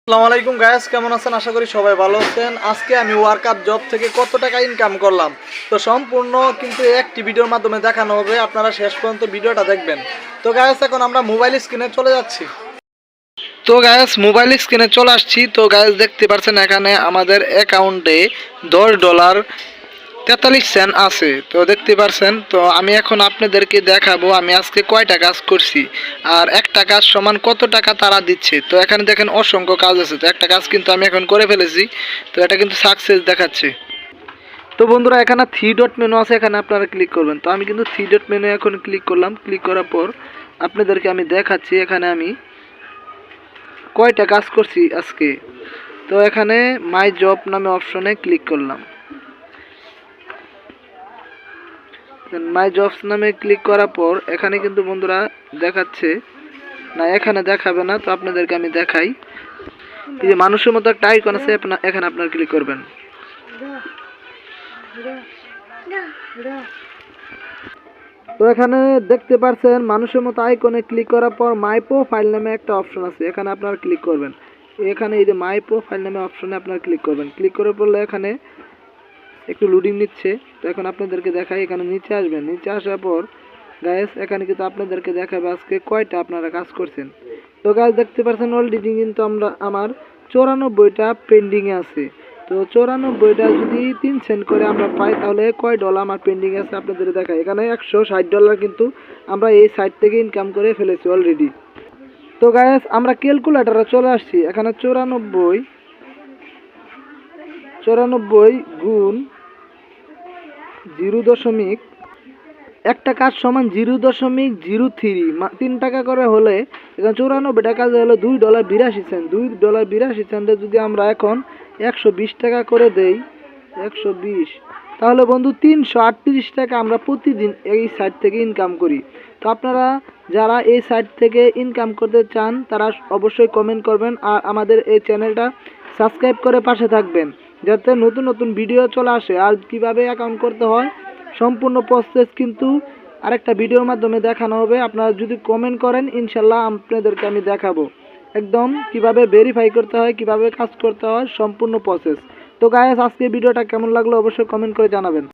আসসালামু আলাইকুম গাইস, কেমন আছেন? আশা করি সবাই ভালো আছেন। আজকে আমি ওয়ার্কআপ জব থেকে কত টাকা ইনকাম করলাম তো সম্পূর্ণ কিন্তু একটি ভিডিওর মাধ্যমে দেখানো হবে। আপনারা শেষ পর্যন্ত ভিডিওটা দেখবেন। তো গাইস, এখন আমরা মোবাইল স্ক্রিনে চলে যাচ্ছি। তো গাইস, মোবাইল স্ক্রিনে চলে আসছি। তো গাইস, দেখতে পাচ্ছেন এখানে আমাদের অ্যাকাউন্টে $10 43 সেন্ট আছে। তো দেখতে পারছেন। তো আমি এখন আপনাদেরকে দেখাবো আমি আজকে কয়টা কাজ করছি আর একটা কাজ সমান কত টাকা তারা দিচ্ছে। তো এখানে দেখেন অসংখ্য কাজ আছে। তো একটা কাজ কিন্তু আমি এখন করে ফেলেছি। তো এটা কিন্তু সাকসেস দেখাচ্ছে। তো বন্ধুরা, এখানে 3 ডট মেনু আছে, এখানে আপনারা ক্লিক করবেন। তো আমি কিন্তু 3 ডট মেনু এখন ক্লিক করলাম। ক্লিক করার পর আপনাদেরকে আমি দেখাচ্ছি এখানে আমি কয়টা কাজ করছি আজকে। তো এখানে মাই জব নামে অপশনে ক্লিক করলাম। মাই জবস নামে ক্লিক করার পর এখানে কিন্তু বন্ধুরা দেখাচ্ছে না, এখানে দেখাবে না। তো আপনাদেরকে আমি দেখাই। এই যে মানুষের মতো একটা আইকন আছে, এখানে আপনারা ক্লিক করবেন। তো এখানে দেখতে পাচ্ছেন মানুষের মতো আইকনে ক্লিক করার পর মাই প্রোফাইল নামে একটা অপশন আছে, এখানে আপনারা ক্লিক করবেন। এখানে এই যে মাই প্রোফাইল নামে অপশনে আপনারা ক্লিক করবেন। ক্লিক করার পর এখানে একটু লোডিং নিচ্ছে। তো এখন আপনাদেরকে দেখাই, এখানে নিচে আসবেন। নিচে আসার পর গাইস এখানে কিন্তু আপনাদেরকে দেখাবে আজকে কয়টা আপনারা কাজ করছেন। তো গাইস দেখতে পাচ্ছেন অলরেডি কিন্তু আমার 94টা পেন্ডিংয়ে আছে। তো 94টা যদি 3 সেন্ট করে আমরা পাই তাহলে কয় ডলার আমার পেন্ডিং আছে আপনাদের দেখাই। এখানে $160 কিন্তু আমরা এই সাইট থেকে ইনকাম করে ফেলেছি অলরেডি। তো গাইস আমরা ক্যালকুলেটরে চলে আসছি। এখানে 94 গুণ 0. একটা কাজ সমান 0.03 3 টাকা করে হলে এখানে 94টা কাজে হলো $2.82। $2.82 যদি আমরা এখন 120 টাকা করে দেই, 120, তাহলে বন্ধু 338 টাকা আমরা প্রতিদিন এই সাইট থেকে ইনকাম করি। তো আপনারা যারা এই সাইট থেকে ইনকাম করতে চান তারা অবশ্যই কমেন্ট করবেন আর আমাদের এই চ্যানেলটা সাবস্ক্রাইব করে পাশে থাকবেন যাতে নতুন নতুন ভিডিও চলে আসে। আর কিভাবে অ্যাকাউন্ট করতে হয় সম্পূর্ণ প্রসেস কিন্তু আরেকটা ভিডিওর মাধ্যমে দেখানো হবে। আপনারা যদি কমেন্ট করেন ইনশাল্লাহ আপনাদেরকে আমি দেখাবো একদম কিভাবে ভেরিফাই করতে হয়, কিভাবে কাজ করতে হয়, সম্পূর্ণ প্রসেস। তো গাইস, আজকে ভিডিওটা কেমন লাগলো অবশ্যই কমেন্ট করে জানাবেন।